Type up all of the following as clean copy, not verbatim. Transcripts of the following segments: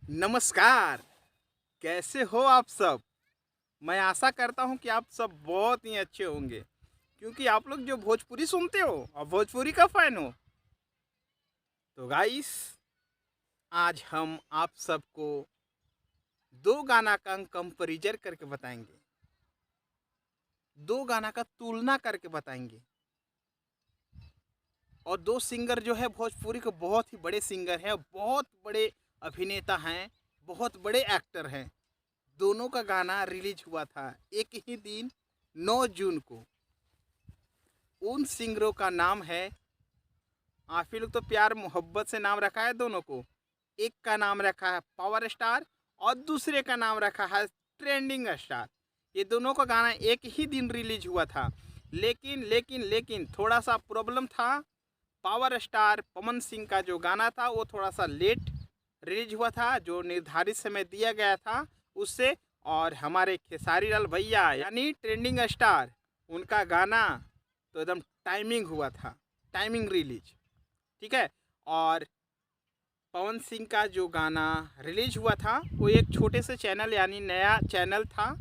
नमस्कार। कैसे हो आप सब? मैं आशा करता हूँ कि आप सब बहुत ही अच्छे होंगे, क्योंकि आप लोग जो भोजपुरी सुनते हो और भोजपुरी का फ़ैन हो। तो गाइस, आज हम आप सबको 2 गाना का कंपैरिज़न करके बताएँगे। 2 गाना का तुलना करके बताएँगे और 2 सिंगर जो है भोजपुरी के बहुत ही बड़े सिंगर हैं, बहुत बड़े अभिनेता हैं, बहुत बड़े एक्टर हैं। दोनों का गाना रिलीज हुआ था एक ही दिन 9 जून को। उन सिंगरों का नाम है, आप ही लोग तो प्यार मोहब्बत से नाम रखा है दोनों को। एक का नाम रखा है पावर स्टार और दूसरे का नाम रखा है ट्रेंडिंग स्टार। ये दोनों का गाना एक ही दिन रिलीज हुआ था, लेकिन थोड़ा सा प्रॉब्लम था। पावर स्टार पवन सिंह का जो गाना था वो थोड़ा सा लेट रिलीज हुआ था, जो निर्धारित समय दिया गया था उससे। और हमारे खेसारी लाल भैया यानी ट्रेंडिंग स्टार, उनका गाना तो एकदम टाइमिंग हुआ था, टाइमिंग रिलीज, ठीक है। और पवन सिंह का जो गाना रिलीज हुआ था वो एक छोटे से चैनल यानी नया चैनल था,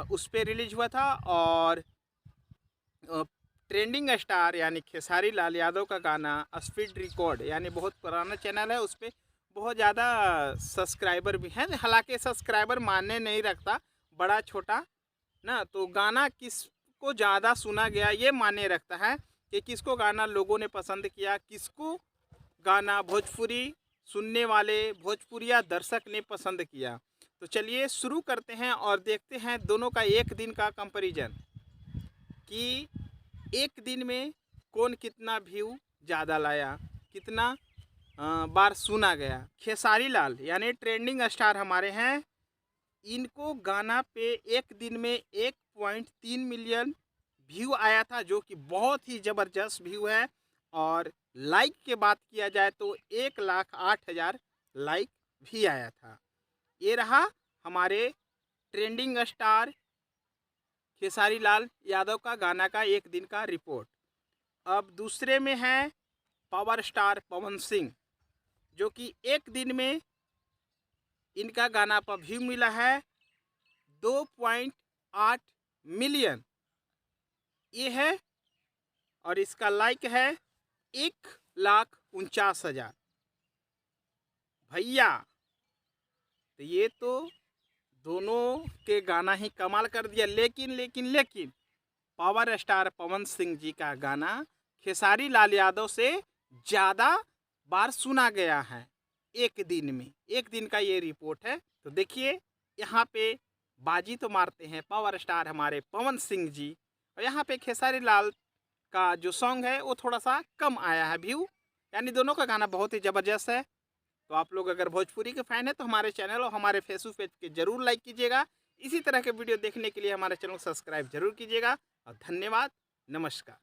उस पर रिलीज हुआ था। और ट्रेंडिंग स्टार यानी खेसारी लाल यादव का गाना स्पीड रिकॉर्ड यानी बहुत पुराना चैनल है, उस पर बहुत ज़्यादा सब्सक्राइबर भी हैं। हालांकि सब्सक्राइबर मायने नहीं रखता, बड़ा छोटा ना, तो गाना किसको ज़्यादा सुना गया ये मायने रखता है कि किसको गाना लोगों ने पसंद किया, किसको गाना भोजपुरी सुनने वाले भोजपुरिया दर्शक ने पसंद किया। तो चलिए शुरू करते हैं और देखते हैं दोनों का एक दिन का कंपैरिजन कि एक दिन में कौन कितना व्यू ज़्यादा लाया, कितना बार सुना गया। खेसारी लाल यानी ट्रेंडिंग स्टार हमारे हैं, इनको गाना पे एक दिन में 1.3 मिलियन व्यू आया था, जो कि बहुत ही ज़बरदस्त व्यू है। और लाइक के बात किया जाए तो 1,08,000 लाइक भी आया था। ये रहा हमारे ट्रेंडिंग स्टार खेसारी लाल यादव का गाना का एक दिन का रिपोर्ट। अब दूसरे में है पावर स्टार पवन सिंह, जो कि एक दिन में इनका गाना पर व्यू मिला है 2.8 मिलियन, ये है। और इसका लाइक है 1,49,000। भैया, तो ये तो दोनों के गाना ही कमाल कर दिया। लेकिन पावर स्टार पवन सिंह जी का गाना खेसारी लाल यादव से ज़्यादा बार सुना गया है एक दिन में। एक दिन का ये रिपोर्ट है। तो देखिए, यहाँ पे बाजी तो मारते हैं पावर स्टार हमारे पवन सिंह जी, और यहाँ पे खेसारी लाल का जो सॉन्ग है वो थोड़ा सा कम आया है व्यू, यानी दोनों का गाना बहुत ही ज़बरदस्त है। तो आप लोग अगर भोजपुरी के फ़ैन हैं तो हमारे चैनल और हमारे फेसबुक पेज के ज़रूर लाइक कीजिएगा। इसी तरह के वीडियो देखने के लिए हमारे चैनल को सब्सक्राइब जरूर कीजिएगा। और धन्यवाद, नमस्कार।